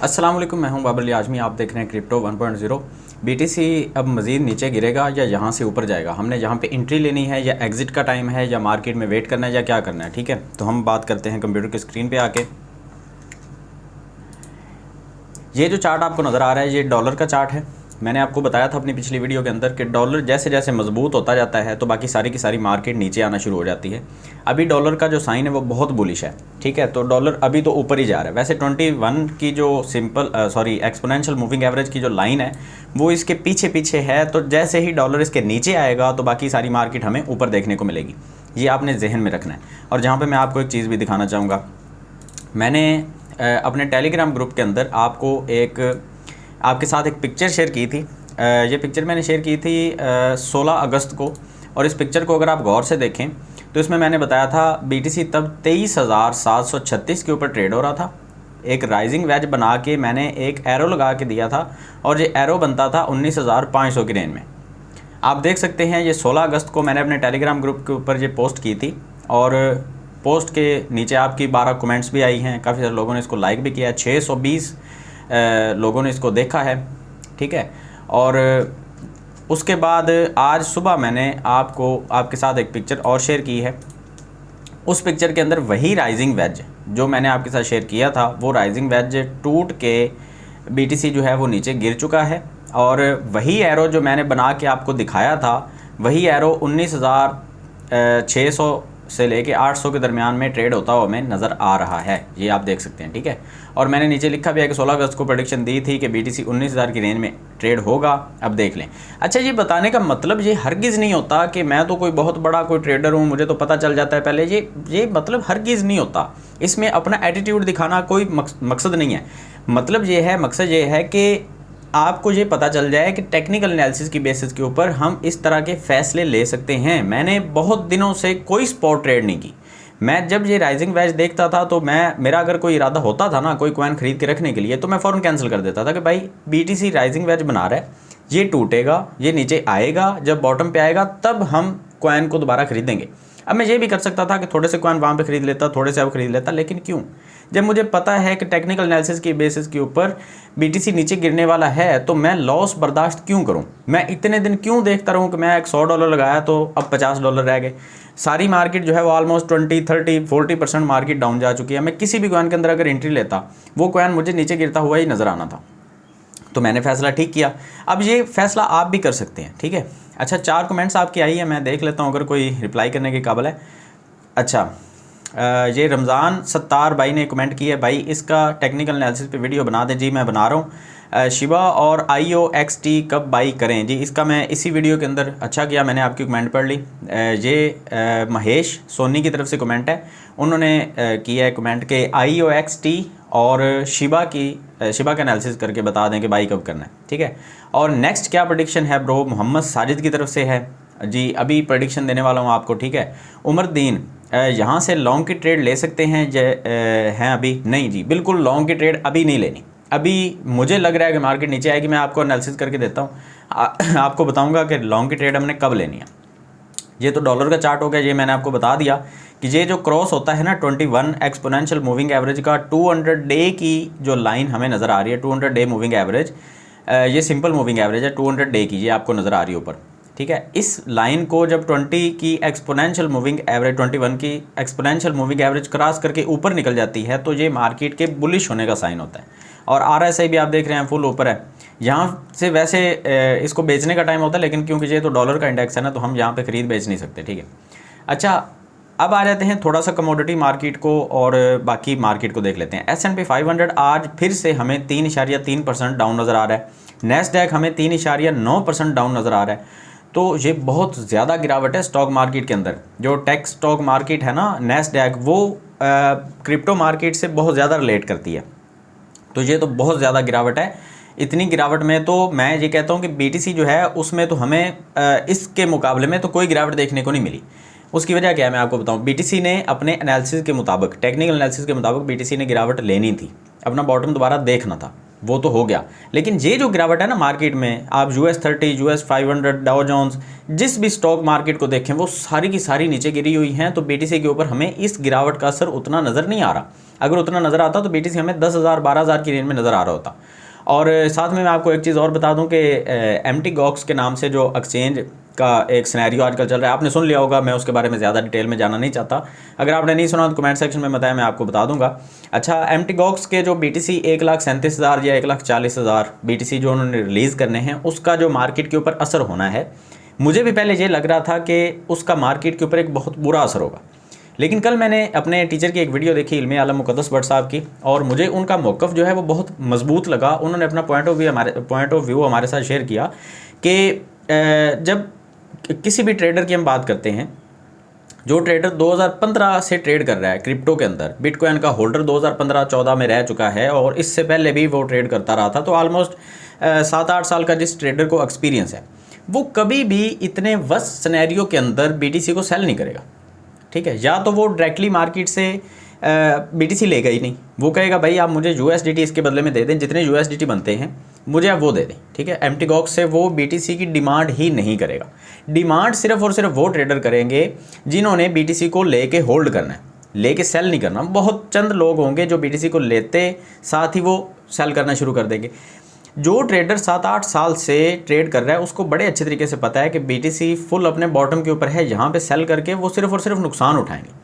अस्सलाम वालेकुम, मैं हूं बाबर अली आजमी। आप देख रहे हैं क्रिप्टो 1.0। बीटीसी अब मज़ीद नीचे गिरेगा या यहाँ से ऊपर जाएगा, हमने यहाँ पे एंट्री लेनी है या एग्ज़िट का टाइम है या मार्केट में वेट करना है या क्या करना है। ठीक है, तो हम बात करते हैं कंप्यूटर की स्क्रीन पे आके। ये जो चार्ट आपको नज़र आ रहा है ये डॉलर का चार्ट है। मैंने आपको बताया था अपनी पिछली वीडियो के अंदर कि डॉलर जैसे जैसे मजबूत होता जाता है तो बाकी सारी की सारी मार्केट नीचे आना शुरू हो जाती है। अभी डॉलर का जो साइन है वो बहुत बुलिश है। ठीक है, तो डॉलर अभी तो ऊपर ही जा रहा है। वैसे 21 की जो एक्सपोनेंशियल मूविंग एवरेज की जो लाइन है वो इसके पीछे पीछे है, तो जैसे ही डॉलर इसके नीचे आएगा तो बाकी सारी मार्केट हमें ऊपर देखने को मिलेगी। ये आपने जहन में रखना है। और जहाँ पर मैं आपको एक चीज़ भी दिखाना चाहूँगा, मैंने अपने टेलीग्राम ग्रुप के अंदर आपके साथ एक पिक्चर शेयर की थी। ये पिक्चर मैंने शेयर की थी 16 अगस्त को, और इस पिक्चर को अगर आप गौर से देखें तो इसमें मैंने बताया था बीटीसी तब 23,736 के ऊपर ट्रेड हो रहा था। एक राइजिंग वेज बना के मैंने एक एरो लगा के दिया था और ये एरो बनता था 19,500 की रेंज में। आप देख सकते हैं ये 16 अगस्त को मैंने अपने टेलीग्राम ग्रुप के ऊपर ये पोस्ट की थी, और पोस्ट के नीचे आपकी 12 कमेंट्स भी आई हैं। काफ़ी सारे लोगों ने इसको लाइक भी किया है, 620 लोगों ने इसको देखा है। ठीक है, और उसके बाद आज सुबह मैंने आपके साथ एक पिक्चर और शेयर की है। उस पिक्चर के अंदर वही राइजिंग वेज जो मैंने आपके साथ शेयर किया था, वो राइजिंग वेज टूट के बीटीसी जो है वो नीचे गिर चुका है, और वही एरो जो मैंने बना के आपको दिखाया था, वही एरो 19,600 से लेके 800 के दरमियान में ट्रेड होता हुआ हमें नज़र आ रहा है। ये आप देख सकते हैं। ठीक है, और मैंने नीचे लिखा भी है कि 16 अगस्त को प्रेडिक्शन दी थी कि बीटीसी 19,000 की रेंज में ट्रेड होगा। अब देख लें। अच्छा, ये बताने का मतलब ये हरगिज़ नहीं होता कि मैं तो कोई बहुत बड़ा कोई ट्रेडर हूँ, मुझे तो पता चल जाता है पहले। ये मतलब हरगिज़ नहीं होता। इसमें अपना एटीट्यूड दिखाना कोई मकसद नहीं है। मकसद ये है कि आपको ये पता चल जाए कि टेक्निकल एनालिसिस की बेसिस के ऊपर हम इस तरह के फ़ैसले ले सकते हैं। मैंने बहुत दिनों से कोई स्पॉट ट्रेड नहीं की। मैं जब ये राइजिंग वेज देखता था तो मेरा अगर कोई इरादा होता था ना कोई कॉइन खरीद के रखने के लिए, तो मैं फ़ौरन कैंसिल कर देता था कि भाई बीटीसी राइजिंग वेज बना रहा है, ये टूटेगा, ये नीचे आएगा, जब बॉटम पे आएगा तब हम कॉइन को दोबारा खरीदेंगे। अब मैं ये भी कर सकता था कि थोड़े से कॉइन वहाँ पे खरीद लेता, थोड़े से अब खरीद लेता, लेकिन क्यों? जब मुझे पता है कि टेक्निकल एनालिसिस की बेसिस के ऊपर बीटीसी नीचे गिरने वाला है तो मैं लॉस बर्दाश्त क्यों करूं? मैं इतने दिन क्यों देखता रहूं कि मैं एक $100 लगाया तो अब $50 रह गए। सारी मार्केट जो है वो ऑलमोस्ट 20, 30, 40% मार्केट डाउन जा चुकी है। मैं किसी भी कॉइन के अंदर अगर एंट्री लेता, वो कॉइन मुझे नीचे गिरता हुआ ही नज़र आना था। तो मैंने फ़ैसला ठीक किया। अब ये फ़ैसला आप भी कर सकते हैं। ठीक है, अच्छा 4 कमेंट्स आपकी आई है, मैं देख लेता हूँ अगर कोई रिप्लाई करने के काबिल है। अच्छा, ये रमज़ान सत्तार भाई ने कमेंट किया है, भाई इसका टेक्निकल एनालिसिस पे वीडियो बना दें। जी मैं बना रहा हूँ। शिवा और IOXT कब बाई करें? जी इसका मैं इसी वीडियो के अंदर, अच्छा किया मैंने आपकी कमेंट पढ़ ली। ये महेश सोनी की तरफ से कमेंट है, उन्होंने किया है कमेंट के IOXT और शिवा का एनालिसिस करके बता दें कि बाई कब करना है। ठीक है, और नेक्स्ट क्या प्रेडिक्शन है ब्रो? मोहम्मद साजिद की तरफ से है जी, अभी प्रेडिक्शन देने वाला हूँ आपको। ठीक है, उमरदीन यहाँ से लॉन्ग की ट्रेड ले सकते हैं हैं अभी? नहीं जी, बिल्कुल लॉन्ग की ट्रेड अभी नहीं लेनी। अभी मुझे लग रहा है कि मार्केट नीचे आएगी, मैं आपको एनालिसिस करके देता हूँ, आपको बताऊँगा कि लॉन्ग की ट्रेड हमने कब लेनी है। ये तो डॉलर का चार्ट हो गया, ये मैंने आपको बता दिया कि ये जो क्रॉस होता है ना 21 एक्सपोनेंशियल मूविंग एवरेज का 200 डे की जो लाइन हमें नज़र आ रही है, 200 डे मूविंग एवरेज, ये सिंपल मूविंग एवरेज है 200 डे की, ये आपको नज़र आ रही है ऊपर। ठीक है, इस लाइन को जब 21 की एक्सपोनेंशियल मूविंग एवरेज क्रॉस करके ऊपर निकल जाती है तो ये मार्केट के बुलिश होने का साइन होता है। और RSI भी आप देख रहे हैं फुल ऊपर है। यहाँ से वैसे इसको बेचने का टाइम होता है, लेकिन क्योंकि ये तो डॉलर का इंडेक्स है ना, तो हम यहाँ पे खरीद बेच नहीं सकते। ठीक है, अच्छा अब आ जाते हैं थोड़ा सा कमोडिटी मार्केट को और बाकी मार्केट को देख लेते हैं। S&P 500 आज फिर से हमें 3.3% डाउन नज़र आ रहा है। नैस्डैक हमें 3.9% डाउन नज़र आ रहा है। तो ये बहुत ज़्यादा गिरावट है स्टॉक मार्केट के अंदर। जो टेक स्टॉक मार्केट है ना नैस्डैक, वो क्रिप्टो मार्केट से बहुत ज़्यादा रिलेट करती है। तो ये तो बहुत ज़्यादा गिरावट है। इतनी गिरावट में तो मैं ये कहता हूँ कि बीटीसी जो है उसमें तो हमें इसके मुकाबले में तो कोई गिरावट देखने को नहीं मिली। उसकी वजह क्या है मैं आपको बताऊँ। बीटीसी ने अपने एनालिसिस के मुताबिक, टेक्निकल एनालिसिस के मुताबिक बीटीसी ने गिरावट लेनी थी, अपना बॉटम दोबारा देखना था, वो तो हो गया। लेकिन ये जो गिरावट है ना मार्केट में, आप US30, US 500, डाउ जोन्स, जिस भी स्टॉक मार्केट को देखें वो सारी की सारी नीचे गिरी हुई हैं। तो बीटीसी के ऊपर हमें इस गिरावट का असर उतना नज़र नहीं आ रहा। अगर उतना नज़र आता तो BTC हमें 10,000 12,000 की रेंज में नज़र आ रहा होता। और साथ में मैं आपको एक चीज़ और बता दूं कि MT Gox के नाम से जो एक्सचेंज का एक सिनेरियो आजकल चल रहा है, आपने सुन लिया होगा, मैं उसके बारे में ज़्यादा डिटेल में जाना नहीं चाहता। अगर आपने नहीं सुना तो कमेंट सेक्शन में बताया, मैं आपको बता दूंगा। अच्छा, MT Gox के जो BTC 1,37,000 या 1,40,000 BTC जो उन्होंने रिलीज़ करने हैं, उसका जो मार्केट के ऊपर असर होना है, मुझे भी पहले ये लग रहा था कि उसका मार्केट के ऊपर एक बहुत बुरा असर होगा। लेकिन कल मैंने अपने टीचर की एक वीडियो देखी, इल्मे आलम मुक़द्दस भट्ट साहब की, और मुझे उनका मौक़िफ़ जो है वो बहुत मजबूत लगा। उन्होंने अपना पॉइंट ऑफ व्यू हमारे साथ शेयर किया कि जब किसी भी ट्रेडर की हम बात करते हैं, जो ट्रेडर 2015 से ट्रेड कर रहा है क्रिप्टो के अंदर, बिटकॉइन का होल्डर 2015-14 में रह चुका है और इससे पहले भी वो ट्रेड करता रहा था, तो ऑलमोस्ट 7-8 साल का जिस ट्रेडर को एक्सपीरियंस है, वो कभी भी इतने वर्स्ट सिनेरियो के अंदर BTC को सेल नहीं करेगा। ठीक है, या तो वो डायरेक्टली मार्केट से BTC लेगा ही नहीं, वो कहेगा भाई आप मुझे USDT इसके बदले में दे दें, जितने USDT बनते हैं मुझे आप वो दे दें। ठीक है, MT Gox से वो BTC की डिमांड ही नहीं करेगा। डिमांड सिर्फ और सिर्फ वो ट्रेडर करेंगे जिन्होंने BTC को लेके होल्ड करना है, लेके सेल नहीं करना। बहुत चंद लोग होंगे जो BTC को लेते साथ ही वो सेल करना शुरू कर देंगे। जो ट्रेडर 7-8 साल से ट्रेड कर रहा है उसको बड़े अच्छे तरीके से पता है कि BTC फुल अपने बॉटम के ऊपर है, यहाँ पे सेल करके वो सिर्फ और सिर्फ नुकसान उठाएंगे।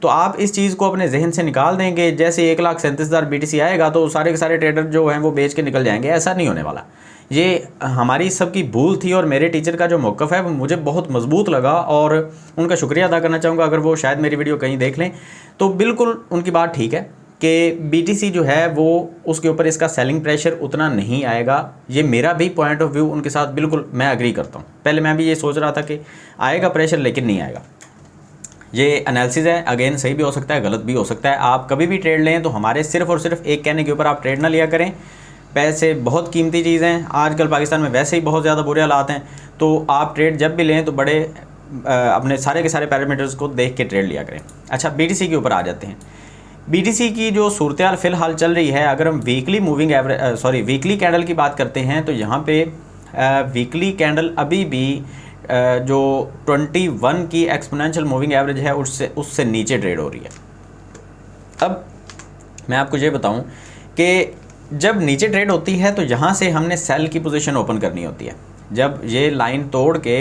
तो आप इस चीज़ को अपने जहन से निकाल देंगे। जैसे 1,37,000 BTC आएगा तो सारे के सारे ट्रेडर जो हैं वो बेच के निकल जाएंगे, ऐसा नहीं होने वाला। ये हमारी सबकी भूल थी और मेरे टीचर का जो मौक़िफ़ है वो मुझे बहुत मजबूत लगा और उनका शुक्रिया अदा करना चाहूँगा। अगर वो शायद मेरी वीडियो कहीं देख लें तो बिल्कुल उनकी बात ठीक है कि BTC जो है वो उसके ऊपर इसका सेलिंग प्रेशर उतना नहीं आएगा। ये मेरा भी पॉइंट ऑफ व्यू उनके साथ बिल्कुल मैं एग्री करता हूँ। पहले मैं भी ये सोच रहा था कि आएगा प्रेशर, लेकिन नहीं आएगा। ये एनालिसिस है, अगेन सही भी हो सकता है, गलत भी हो सकता है। आप कभी भी ट्रेड लें तो हमारे सिर्फ और सिर्फ एक कहने के ऊपर आप ट्रेड ना लिया करें। पैसे बहुत कीमती चीज़ हैं, आजकल पाकिस्तान में वैसे ही बहुत ज़्यादा बुरे हालात हैं, तो आप ट्रेड जब भी लें तो बड़े अपने सारे के सारे पैरामीटर्स को देख के ट्रेड लिया करें। अच्छा, BTC के ऊपर आ जाते हैं। BTC की जो सूरत फ़िलहाल चल रही है, अगर हम वीकली कैंडल की बात करते हैं तो यहाँ पे वीकली कैंडल अभी भी जो 21 की एक्सपोनेंशियल मूविंग एवरेज है उससे नीचे ट्रेड हो रही है। अब मैं आपको ये बताऊं कि जब नीचे ट्रेड होती है तो यहाँ से हमने सेल की पोजीशन ओपन करनी होती है। जब ये लाइन तोड़ के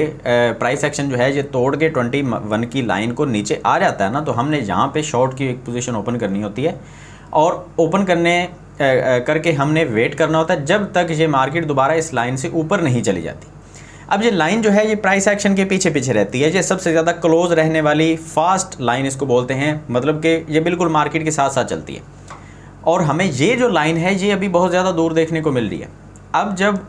प्राइस एक्शन जो है ये तोड़ के 21 की लाइन को नीचे आ जाता है ना, तो हमने यहाँ पे शॉर्ट की एक पोजीशन ओपन करनी होती है और ओपन करके हमने वेट करना होता है जब तक ये मार्केट दोबारा इस लाइन से ऊपर नहीं चली जाती। अब ये लाइन जो है ये प्राइस एक्शन के पीछे पीछे रहती है, ये सबसे ज़्यादा क्लोज रहने वाली फास्ट लाइन इसको बोलते हैं, मतलब कि ये बिल्कुल मार्केट के साथ साथ चलती है। और हमें ये जो लाइन है ये अभी बहुत ज़्यादा दूर देखने को मिल रही है। अब जब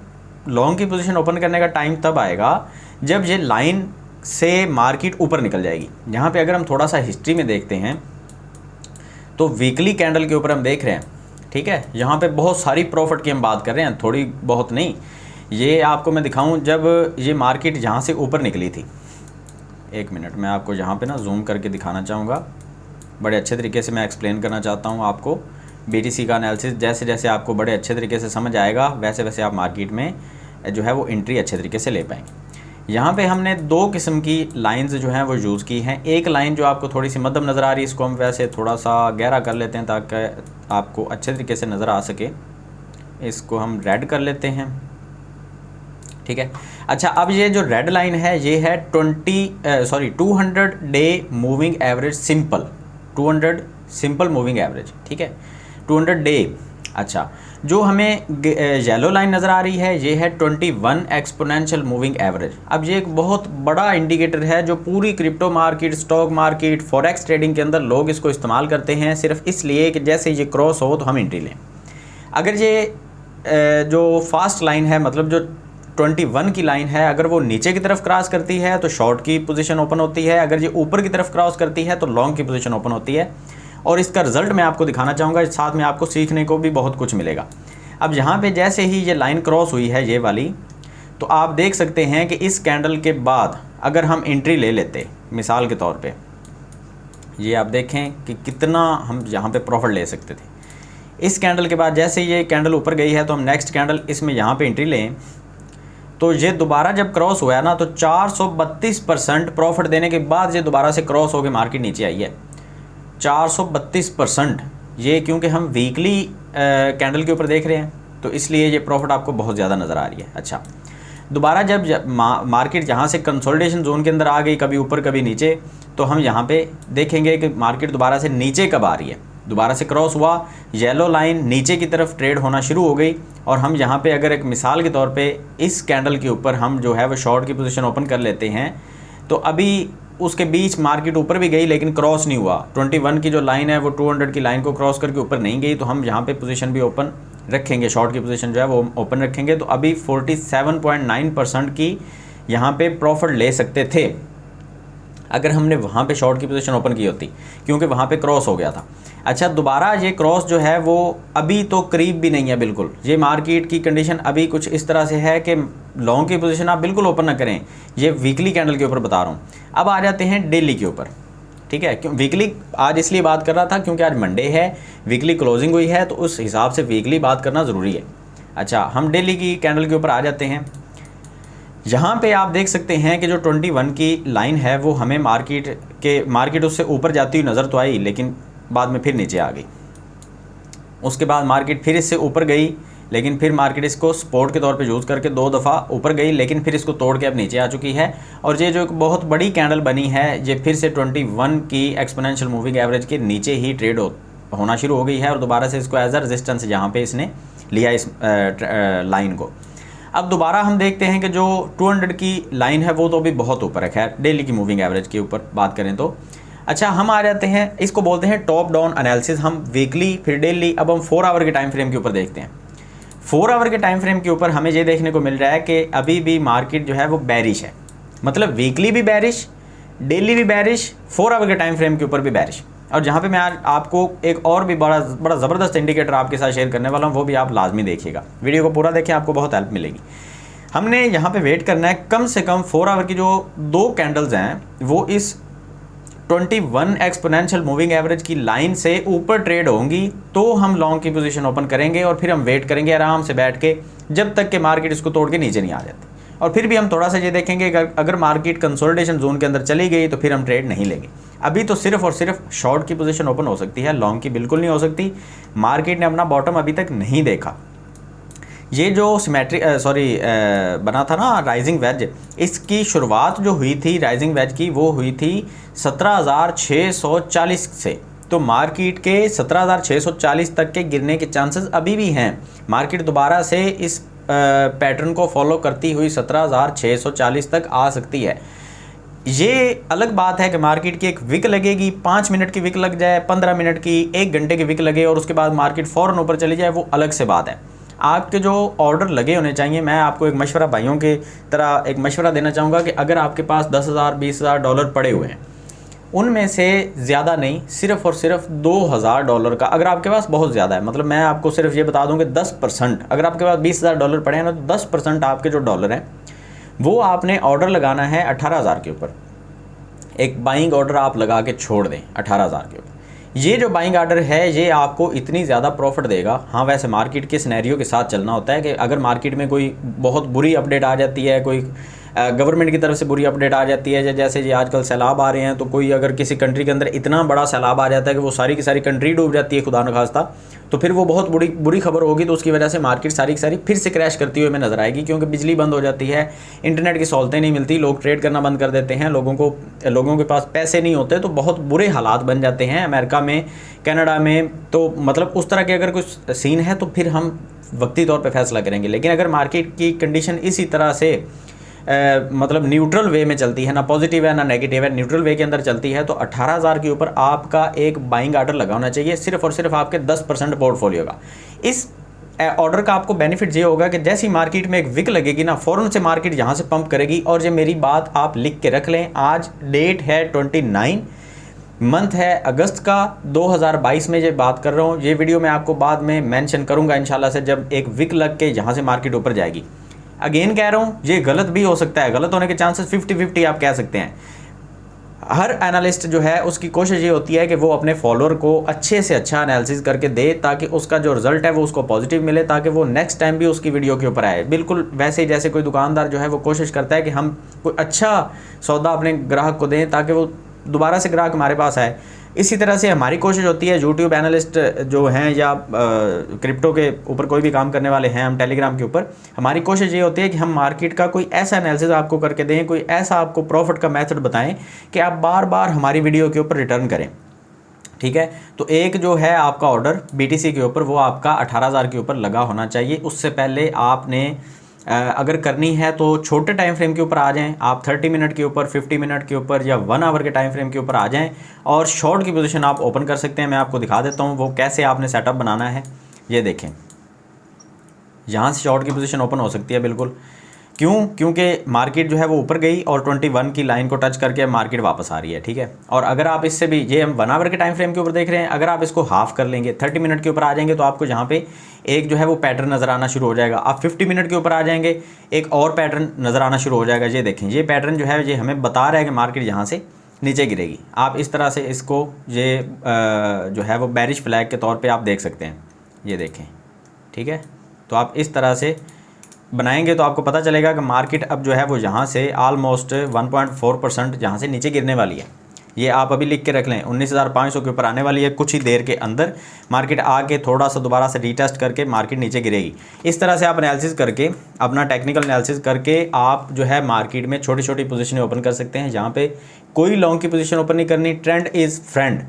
लॉन्ग की पोजीशन ओपन करने का टाइम तब आएगा जब ये लाइन से मार्केट ऊपर निकल जाएगी। यहाँ पे अगर हम थोड़ा सा हिस्ट्री में देखते हैं तो वीकली कैंडल के ऊपर हम देख रहे हैं, ठीक है, यहाँ पे बहुत सारी प्रॉफिट की हम बात कर रहे हैं, थोड़ी बहुत नहीं। ये आपको मैं दिखाऊं जब ये मार्केट यहाँ से ऊपर निकली थी, एक मिनट मैं आपको यहाँ पे ना जूम करके दिखाना चाहूँगा, बड़े अच्छे तरीके से मैं एक्सप्लेन करना चाहता हूँ आपको BTC का एनालिसिस। जैसे जैसे आपको बड़े अच्छे तरीके से समझ आएगा वैसे वैसे आप मार्केट में जो है वो एंट्री अच्छे तरीके से ले पाएंगे। यहाँ पे हमने दो किस्म की लाइंस जो हैं वो यूज़ की हैं। एक लाइन जो आपको थोड़ी सी मध्यम नज़र आ रही है, इसको हम वैसे थोड़ा सा गहरा कर लेते हैं ताकि आपको अच्छे तरीके से नज़र आ सके। इसको हम रेड कर लेते हैं, ठीक है। अच्छा, अब ये जो रेड लाइन है ये है 200 day moving average simple, 200 simple moving average, ठीक है, 200 डे। अच्छा, जो हमें येलो लाइन नज़र आ रही है ये है 21 एक्सपोनेंशियल मूविंग एवरेज। अब ये एक बहुत बड़ा इंडिकेटर है जो पूरी crypto market, stock market, forex trading के अंदर लोग इसको इस्तेमाल करते हैं सिर्फ इसलिए कि जैसे ये क्रॉस हो तो हम एंट्री लें। अगर ये जो फास्ट लाइन है, मतलब जो 21 की लाइन है, अगर वो नीचे की तरफ क्रॉस करती है तो शॉर्ट की पोजीशन ओपन होती है, अगर ये ऊपर की तरफ क्रॉस करती है तो लॉन्ग की पोजीशन ओपन होती है। और इसका रिजल्ट मैं आपको दिखाना चाहूँगा, साथ में आपको सीखने को भी बहुत कुछ मिलेगा। अब यहाँ पे जैसे ही ये लाइन क्रॉस हुई है ये वाली, तो आप देख सकते हैं कि इस कैंडल के बाद अगर हम एंट्री ले लेते, मिसाल के तौर पे ये आप देखें कि कितना हम यहाँ पे प्रॉफिट ले सकते थे। इस कैंडल के बाद जैसे ये कैंडल ऊपर गई है तो हम नेक्स्ट कैंडल इसमें यहाँ पे एंट्री लें, तो ये दोबारा जब क्रॉस हुआ है ना तो 432% प्रॉफिट देने के बाद ये दोबारा से क्रॉस होकर मार्केट नीचे आई है। 432% ये क्योंकि हम वीकली कैंडल के ऊपर देख रहे हैं तो इसलिए ये प्रॉफिट आपको बहुत ज़्यादा नज़र आ रही है। अच्छा, दोबारा जब मार्केट जहाँ से कंसोलिडेशन जोन के अंदर आ गई, कभी ऊपर कभी नीचे, तो हम यहाँ पे देखेंगे कि मार्केट दोबारा से नीचे कब आ रही है। दोबारा से क्रॉस हुआ, येलो लाइन नीचे की तरफ ट्रेड होना शुरू हो गई, और हम यहाँ पे अगर एक मिसाल के तौर पे इस कैंडल के ऊपर हम जो है वो शॉर्ट की पोजीशन ओपन कर लेते हैं, तो अभी उसके बीच मार्केट ऊपर भी गई लेकिन क्रॉस नहीं हुआ। 21 की जो लाइन है वो 200 की लाइन को क्रॉस करके ऊपर नहीं गई, तो हम यहाँ पे पोजीशन भी ओपन रखेंगे, शॉर्ट की पोजीशन जो है वो ओपन रखेंगे। तो अभी 47.9% की यहाँ पे प्रॉफिट ले सकते थे अगर हमने वहाँ पे शॉर्ट की पोजीशन ओपन की होती, क्योंकि वहाँ पे क्रॉस हो गया था। अच्छा, दोबारा ये क्रॉस जो है वो अभी तो करीब भी नहीं है बिल्कुल। ये मार्केट की कंडीशन अभी कुछ इस तरह से है कि लॉन्ग की पोजीशन आप बिल्कुल ओपन ना करें। ये वीकली कैंडल के ऊपर बता रहा हूँ। अब आ जाते हैं डेली के ऊपर, ठीक है। क्यों वीकली आज इसलिए बात कर रहा था क्योंकि आज मंडे है, वीकली क्लोजिंग हुई है, तो उस हिसाब से वीकली बात करना ज़रूरी है। अच्छा, हम डेली की कैंडल के ऊपर आ जाते हैं। यहाँ पे आप देख सकते हैं कि जो 21 की लाइन है वो हमें मार्केट उससे ऊपर जाती हुई नज़र तो आई, लेकिन बाद में फिर नीचे आ गई। उसके बाद मार्केट फिर इससे ऊपर गई, लेकिन फिर मार्केट इसको सपोर्ट के तौर पे यूज़ करके 2 दफ़ा ऊपर गई, लेकिन फिर इसको तोड़ के अब नीचे आ चुकी है। और ये जो एक बहुत बड़ी कैंडल बनी है, ये फिर से 21 की एक्सपोनेंशियल मूविंग एवरेज के नीचे ही ट्रेड होना शुरू हो गई है, और दोबारा से इसको एज अ रेजिस्टेंस यहाँ पे इसने लिया इस लाइन को। अब दोबारा हम देखते हैं कि जो 200 की लाइन है वो तो अभी बहुत ऊपर है, खैर डेली की मूविंग एवरेज के ऊपर बात करें तो। अच्छा, हम आ जाते हैं, इसको बोलते हैं टॉप डाउन एनालिसिस। हम वीकली फिर डेली, अब हम 4 आवर के टाइम फ्रेम के ऊपर देखते हैं। 4 आवर के टाइम फ्रेम के ऊपर हमें ये देखने को मिल रहा है कि अभी भी मार्केट जो है वो बैरिश है, मतलब वीकली भी बैरिश, डेली भी बैरिश, 4 आवर के टाइम फ्रेम के ऊपर भी बैरिश। और जहाँ पे मैं आज आपको एक और भी बड़ा ज़बरदस्त इंडिकेटर आपके साथ शेयर करने वाला हूँ, वो भी आप लाजमी देखिएगा, वीडियो को पूरा देखें, आपको बहुत हेल्प मिलेगी। हमने यहाँ पे वेट करना है कम से कम 4 आवर की जो 2 कैंडल्स हैं वो इस 21 एक्सपोनेंशियल मूविंग एवरेज की लाइन से ऊपर ट्रेड होंगी, तो हम लॉन्ग की पोजीशन ओपन करेंगे, और फिर हम वेट करेंगे आराम से बैठ के जब तक कि मार्केट इसको तोड़ के नीचे नहीं आ जाती। और फिर भी हम थोड़ा सा ये देखेंगे अगर मार्केट कंसोलिडेशन जोन के अंदर चली गई तो फिर हम ट्रेड नहीं लेंगे। अभी तो सिर्फ और सिर्फ शॉर्ट की पोजीशन ओपन हो सकती है, लॉन्ग की बिल्कुल नहीं हो सकती। मार्केट ने अपना बॉटम अभी तक नहीं देखा। ये जो बना था ना राइजिंग वेज, इसकी शुरुआत जो हुई थी राइजिंग वेज की, वो हुई थी 17,640 से। तो मार्केट के 17,640 तक के गिरने के चांसेस अभी भी हैं। मार्केट दोबारा से इस पैटर्न को फॉलो करती हुई 17,640 तक आ सकती है। ये अलग बात है कि मार्केट की एक विक लगेगी, 5 मिनट की विक लग जाए, 15 मिनट की, 1 घंटे की विक लगे और उसके बाद मार्केट फ़ौरन ऊपर चली जाए, वो अलग से बात है। आपके जो ऑर्डर लगे होने चाहिए, मैं आपको एक मशवरा, भाइयों के तरह एक मशवरा देना चाहूँगा कि अगर आपके पास 10,000 20,000 डॉलर पड़े हुए हैं, उनमें से ज़्यादा नहीं, सिर्फ़ और सिर्फ $2,000 का, अगर आपके पास बहुत ज़्यादा है, मतलब मैं आपको सिर्फ ये बता दूं कि 10%, अगर आपके पास 20,000 डॉलर पड़े हैं ना, तो 10% आपके जो डॉलर हैं वो आपने ऑर्डर लगाना है 18,000 के ऊपर। एक बाइंग ऑर्डर आप लगा के छोड़ दें 18,000 के ऊपर। ये जो बाइंग ऑर्डर है ये आपको इतनी ज़्यादा प्रॉफिट देगा। हाँ, वैसे मार्केट के सिनेरियो के साथ चलना होता है कि अगर मार्केट में कोई बहुत बुरी अपडेट आ जाती है, कोई गवर्नमेंट की तरफ से बुरी अपडेट आ जाती है, जैसे ये आजकल सैलाब आ रहे हैं, तो कोई अगर किसी कंट्री के अंदर इतना बड़ा सैलाब आ जाता है कि वो सारी की सारी कंट्री डूब जाती है खुदा न खास्ता, तो फिर वो बहुत बुरी खबर होगी। तो उसकी वजह से मार्केट सारी की सारी फिर से क्रैश करती हुई हमें नजर आएगी, क्योंकि बिजली बंद हो जाती है, इंटरनेट की सहूलतें नहीं मिलती, लोग ट्रेड करना बंद कर देते हैं, लोगों के पास पैसे नहीं होते, तो बहुत बुरे हालात बन जाते हैं अमेरिका में, कनाडा में। तो मतलब उस तरह के अगर कुछ सीन है तो फिर हम वक्ती तौर पर फैसला करेंगे। लेकिन अगर मार्केट की कंडीशन इसी तरह से मतलब न्यूट्रल वे में चलती है, ना पॉजिटिव है ना नेगेटिव है, न्यूट्रल वे के अंदर चलती है, तो 18,000 के ऊपर आपका एक बाइंग ऑर्डर लगा होना चाहिए, सिर्फ और सिर्फ आपके 10% पोर्टफोलियो का। इस ऑर्डर का आपको बेनिफिट ये होगा कि जैसी मार्केट में एक विक लगेगी ना, फ़ौरन से मार्केट यहाँ से पंप करेगी। और ये मेरी बात आप लिख के रख लें, आज डेट है 29, मंथ है अगस्त का 2022 में ये बात कर रहा हूँ। ये वीडियो मैं आपको बाद में मेंशन करूँगा इंशाल्लाह से, जब एक विक लग के यहाँ से मार्केट ऊपर जाएगी। अगेन कह रहा हूँ, ये गलत भी हो सकता है, गलत होने के चांसेस 50-50 आप कह सकते हैं। हर एनालिस्ट जो है उसकी कोशिश ये होती है कि वो अपने फॉलोअर को अच्छे से अच्छा एनालिसिस करके दे, ताकि उसका जो रिजल्ट है वो उसको पॉजिटिव मिले, ताकि वो नेक्स्ट टाइम भी उसकी वीडियो के ऊपर आए। बिल्कुल वैसे ही जैसे कोई दुकानदार जो है वो कोशिश करता है कि हम कोई अच्छा सौदा अपने ग्राहक को दें, ताकि वो दोबारा से ग्राहक हमारे पास आए। इसी तरह से हमारी कोशिश होती है, यूट्यूब एनालिस्ट जो हैं या क्रिप्टो के ऊपर कोई भी काम करने वाले हैं, हम टेलीग्राम के ऊपर, हमारी कोशिश ये होती है कि हम मार्केट का कोई ऐसा एनालिसिस आपको करके दें, कोई ऐसा आपको प्रॉफिट का मेथड बताएं कि आप बार बार हमारी वीडियो के ऊपर रिटर्न करें। ठीक है, तो एक जो है आपका ऑर्डर BTC के ऊपर वो आपका 18,000 के ऊपर लगा होना चाहिए। उससे पहले आपने अगर करनी है तो छोटे टाइम फ्रेम के ऊपर आ जाएं, आप 30 मिनट के ऊपर, 50 मिनट के ऊपर या 1 आवर के टाइम फ्रेम के ऊपर आ जाएं और शॉर्ट की पोजीशन आप ओपन कर सकते हैं। मैं आपको दिखा देता हूं वो कैसे आपने सेटअप बनाना है। ये देखें, यहाँ से शॉर्ट की पोजीशन ओपन हो सकती है बिल्कुल। क्योंकि मार्केट जो है वो ऊपर गई और 21 की लाइन को टच करके मार्केट वापस आ रही है। ठीक है, और अगर आप इससे भी, ये हम 1 आवर के टाइम फ्रेम के ऊपर देख रहे हैं, अगर आप इसको हाफ कर लेंगे, 30 मिनट के ऊपर आ जाएंगे तो आपको यहाँ पे एक जो है वो पैटर्न नज़र आना शुरू हो जाएगा। आप 50 मिनट के ऊपर आ जाएंगे, एक और पैटर्न नज़र आना शुरू हो जाएगा। ये देखें, ये पैटर्न जो है ये हमें बता रहा है कि मार्केट यहाँ से नीचे गिरेगी। आप इस तरह से इसको ये जो है वो बेरिश फ्लैग के तौर पर आप देख सकते हैं। ये देखें, ठीक है, तो आप इस तरह से बनाएंगे तो आपको पता चलेगा कि मार्केट अब जो है वो यहाँ से ऑलमोस्ट 1.4% जहाँ से नीचे गिरने वाली है। ये आप अभी लिख के रख लें, 19,500 के ऊपर आने वाली है। कुछ ही देर के अंदर मार्केट आके थोड़ा सा दोबारा से रीटेस्ट करके मार्केट नीचे गिरेगी। इस तरह से आप एनालिसिस करके, अपना टेक्निकल एनालिसिस करके आप जो है मार्केट में छोटी छोटी पोजीशनें ओपन कर सकते हैं। जहाँ पे कोई लॉन्ग की पोजीशन ओपन नहीं करनी। ट्रेंड इज़ फ्रेंड,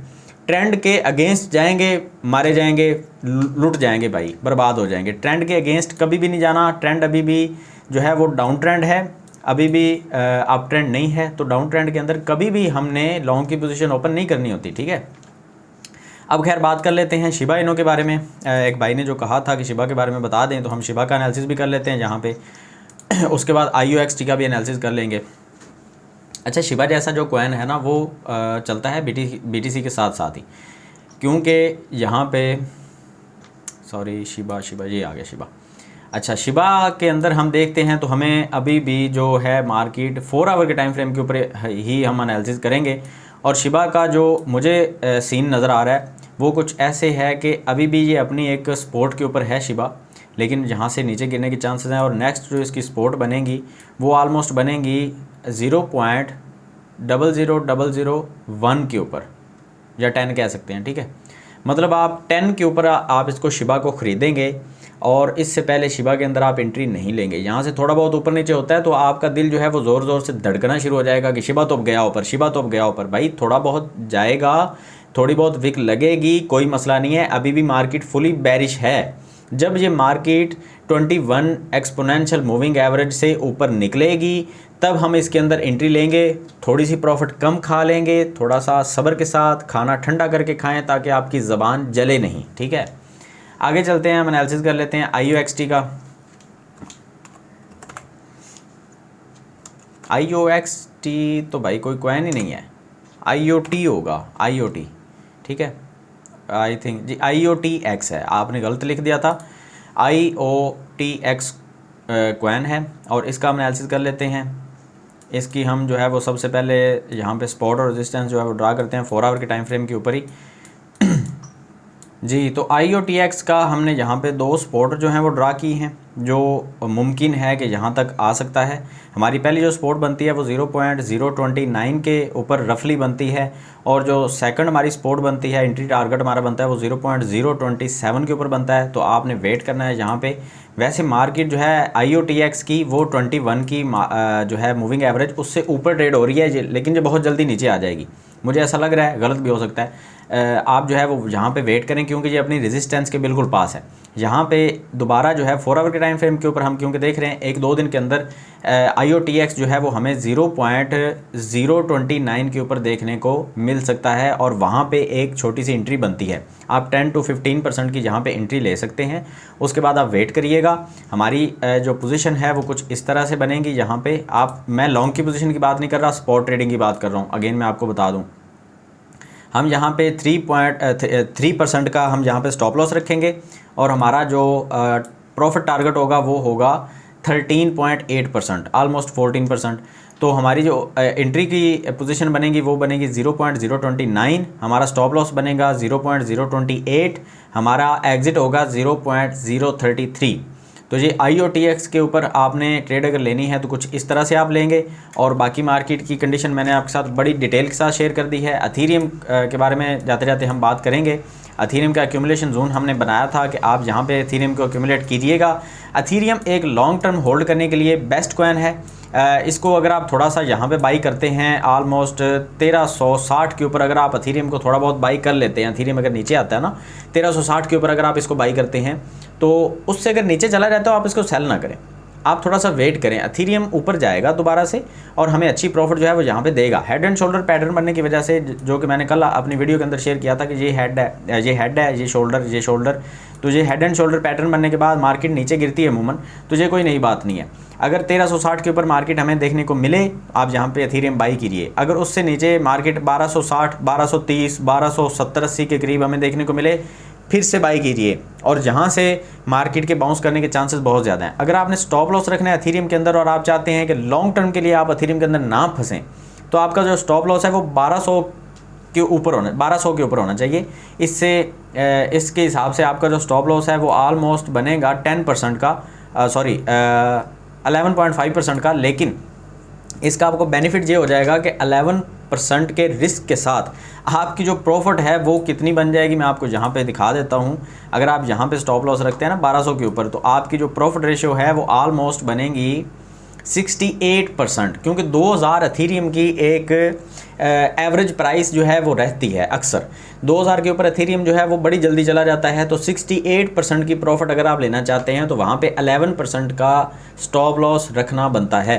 ट्रेंड के अगेंस्ट जाएंगे, मारे जाएंगे, लुट जाएंगे भाई, बर्बाद हो जाएंगे। ट्रेंड के अगेंस्ट कभी भी नहीं जाना। ट्रेंड अभी भी जो है वो डाउन ट्रेंड है, अभी भी अप ट्रेंड नहीं है। तो डाउन ट्रेंड के अंदर कभी भी हमने लॉन्ग की पोजीशन ओपन नहीं करनी होती। ठीक है, अब खैर बात कर लेते हैं शिबा इनो के बारे में। एक भाई ने जो कहा था कि शिबा के बारे में बता दें, तो हम शिबा का एनालिसिस भी कर लेते हैं यहाँ पे। उसके बाद IUXT का भी एनालिसिस कर लेंगे। अच्छा, शिबा जैसा जो कॉइन है ना वो चलता है BTC के साथ साथ ही, क्योंकि यहाँ पे सॉरी शिबा ये आ गया शिबा। अच्छा, शिबा के अंदर हम देखते हैं तो हमें अभी भी जो है मार्केट 4 आवर के टाइम फ्रेम के ऊपर ही हम एनालिसिस करेंगे। और शिबा का जो मुझे सीन नज़र आ रहा है वो कुछ ऐसे है कि अभी भी ये अपनी एक सपोर्ट के ऊपर है शिबा, लेकिन यहाँ से नीचे गिरने के चांसेस हैं। और नेक्स्ट जो इसकी सपोर्ट बनेगी वो ऑलमोस्ट बनेगी 0.00001 के ऊपर, या 10 कह सकते हैं। ठीक है, मतलब आप 10 के ऊपर आप इसको शिबा को ख़रीदेंगे और इससे पहले शिबा के अंदर आप एंट्री नहीं लेंगे। यहाँ से थोड़ा बहुत ऊपर नीचे होता है तो आपका दिल जो है वो ज़ोर ज़ोर से धड़कना शुरू हो जाएगा कि शिबा तो अब गया ऊपर, शिबा तो अब गया ऊपर। भाई थोड़ा बहुत जाएगा, थोड़ी बहुत विक लगेगी, कोई मसला नहीं है। अभी भी मार्केट फुली बेरिश है। जब ये मार्केट 21 एक्सपोनेंशियल मूविंग एवरेज से ऊपर निकलेगी तब हम इसके अंदर एंट्री लेंगे। थोड़ी सी प्रॉफिट कम खा लेंगे, थोड़ा सा सब्र के साथ खाना ठंडा करके खाएं ताकि आपकी ज़बान जले नहीं। ठीक है, आगे चलते हैं, हम एनालिसिस कर लेते हैं IUXT का। IUXT तो भाई कोई कॉइन ही नहीं है, IOT होगा, IOT। ठीक है, आई थिंक जी IOTX है, आपने गलत लिख दिया था। IOTX कॉइन है और इसका हम एनालिसिस कर लेते हैं। इसकी हम जो है वो सबसे पहले यहाँ पे सपोर्ट और रेजिस्टेंस जो है वो ड्रा करते हैं 4 आवर के टाइम फ्रेम के ऊपर ही। जी, तो IOTX का हमने यहाँ पे 2 सपोर्ट जो हैं वो ड्रा की हैं, जो मुमकिन है कि यहाँ तक आ सकता है। हमारी पहली जो सपोर्ट बनती है वो 0.029 के ऊपर रफली बनती है, और जो सेकंड हमारी सपोर्ट बनती है, एंट्री टारगेट हमारा बनता है वो 0.027 के ऊपर बनता है। तो आपने वेट करना है यहाँ पे। वैसे मार्केट जो है IOTX की वो 21 की जो है मूविंग एवरेज उससे ऊपर ट्रेड हो रही है, लेकिन जो बहुत जल्दी नीचे आ जाएगी, मुझे ऐसा लग रहा है, गलत भी हो सकता है। आप जो है वो यहाँ पे वेट करें क्योंकि ये अपनी रेजिस्टेंस के बिल्कुल पास है। यहाँ पे दोबारा जो है 4 आवर के टाइम फ्रेम के ऊपर हम क्योंकि देख रहे हैं 1-2 दिन के अंदर IOTX जो है वो हमें 0.029 के ऊपर देखने को मिल सकता है, और वहाँ पे एक छोटी सी एंट्री बनती है। आप 10 to 15% की यहाँ पे एंट्री ले सकते हैं। उसके बाद आप वेट करिएगा। हमारी जो पोजीशन है वो कुछ इस तरह से बनेगी। यहाँ पे मैं लॉन्ग की पोजीशन की बात नहीं कर रहा, स्पॉट ट्रेडिंग की बात कर रहा हूँ। अगेन मैं आपको बता दूँ, हम यहाँ पे 3% का हम यहाँ पे स्टॉप लॉस रखेंगे, और हमारा जो प्रॉफिट टारगेट होगा वो होगा 13.8%, ऑलमोस्ट 14%। तो हमारी जो एंट्री की पोजीशन बनेगी वो बनेगी 0.029, हमारा स्टॉप लॉस बनेगा 0.028, हमारा एग्ज़िट होगा 0.033। तो ये IOTX के ऊपर आपने ट्रेड अगर लेनी है तो कुछ इस तरह से आप लेंगे। और बाकी मार्केट की कंडीशन मैंने आपके साथ बड़ी डिटेल के साथ शेयर कर दी है। अथीरियम के बारे में जाते जाते हम बात करेंगे। अथीरियम का एक्यूमुलेशन जोन हमने बनाया था कि आप यहाँ पे अथीरियम को एक्यूमुलेट कीजिएगा। अथीरियम एक लॉन्ग टर्म होल्ड करने के लिए बेस्ट कॉइन है। इसको अगर आप थोड़ा सा यहाँ पे बाई करते हैं ऑलमोस्ट 1360 के ऊपर, अगर आप अथीरियम को थोड़ा बहुत बाई कर लेते हैं, अथीरियम अगर नीचे आता है ना 1360 के ऊपर अगर आप इसको बाई करते हैं तो उससे अगर नीचे चला जाता है तो आप इसको सेल ना करें, आप थोड़ा सा वेट करें। अथीरियम ऊपर जाएगा दोबारा से और हमें अच्छी प्रॉफिट जो है वो यहाँ पे देगा। हेड एंड शोल्डर पैटर्न बनने की वजह से, जो कि मैंने कल अपनी वीडियो के अंदर शेयर किया था कि ये हेड है, ये शोल्डर, तो ये हेड एंड शोल्डर पैटर्न बनने के बाद मार्केट नीचे गिरती है अमूमन, तो ये कोई नई बात नहीं है। अगर 1360 के ऊपर मार्केट हमें देखने को मिले, आप यहाँ पे अथीरियम बाई कीजिए। अगर उससे नीचे मार्केट 1260, 1230, 1270-80 के करीब हमें देखने को मिले, फिर से बाई कीजिए। और जहाँ से मार्केट के बाउंस करने के चांसेस बहुत ज़्यादा हैं। अगर आपने स्टॉप लॉस रखना है अथीरियम के अंदर और आप चाहते हैं कि लॉन्ग टर्म के लिए आप अथीरियम के अंदर ना फंसें, तो आपका जो स्टॉप लॉस है वो 1200 के ऊपर होना चाहिए। इसके हिसाब से आपका जो स्टॉप लॉस है वो ऑलमोस्ट बनेगा 10% का, 11.5% का। लेकिन इसका आपको बेनिफिट ये हो जाएगा कि 11% के रिस्क के साथ आपकी जो प्रॉफिट है वो कितनी बन जाएगी, मैं आपको यहाँ पे दिखा देता हूँ। अगर आप यहाँ पे स्टॉप लॉस रखते हैं ना 1200 के ऊपर, तो आपकी जो प्रॉफिट रेशियो है वो ऑलमोस्ट बनेगी 68%, क्योंकि 2000 अथीरियम की एक एवरेज प्राइस जो है वो रहती है। अक्सर 2000 के ऊपर अथीरियम जो है वो बड़ी जल्दी चला जाता है। तो 68% की प्रॉफिट अगर आप लेना चाहते हैं तो वहाँ पे 11% का स्टॉप लॉस रखना बनता है।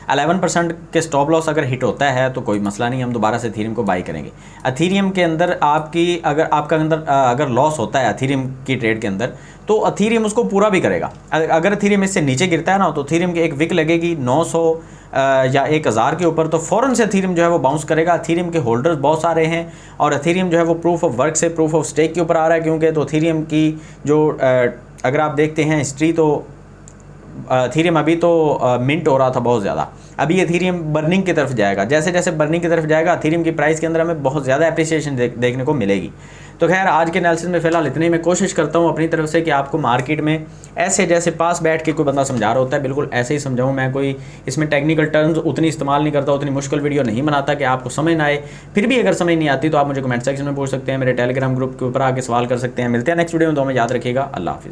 11% के स्टॉप लॉस अगर हिट होता है तो कोई मसला नहीं, हम दोबारा से अथीरियम को बाई करेंगे। अथीरियम के अंदर अगर लॉस होता है अथीरियम की ट्रेड के अंदर, तो अथीरियम उसको पूरा भी करेगा। अगर अथीरियम इससे नीचे गिरता है ना, तो अथीरियम की एक विक लगेगी 900 या 1000 के ऊपर, तो फ़ौरन से अथीरियम जो है वो बाउंस करेगा। अथीरियम के होल्डर्स बहुत सारे हैं और अथीरियम जो है वो प्रूफ ऑफ वर्क से प्रूफ ऑफ स्टेक के ऊपर आ रहा है, क्योंकि तो अथीरियम की जो अगर आप देखते हैं हिस्ट्री, तो अथीरियम अभी तो मिंट हो रहा था बहुत ज़्यादा। अभी अथीरियम बर्निंग की तरफ जाएगा। जैसे जैसे बर्निंग की तरफ जाएगा अथीरियम की प्राइस के अंदर हमें बहुत ज़्यादा एप्रिसिएशन देखने को मिलेगी। तो खैर आज के एनालिसिस में फ़िलहाल इतने ही। मैं कोशिश करता हूँ अपनी तरफ से कि आपको मार्केट में ऐसे जैसे पास बैठ के कोई बंदा समझा रहा होता है बिल्कुल ऐसे ही समझाऊँ। मैं कोई इसमें टेक्निकल टर्म्स उतनी इस्तेमाल नहीं करता, उतनी मुश्किल वीडियो नहीं बनाता कि आपको समझ ना आए। फिर भी अगर समझ नहीं आती तो आप मुझे कमेंट सेक्शन में पूछ सकते हैं, मेरे टेलीग्राम ग्रुप के ऊपर आके सवाल कर सकते हैं। मिलते हैं नेक्स्ट वीडियो में, तो हमें याद रखिएगा। अल्लाह हाफिज़।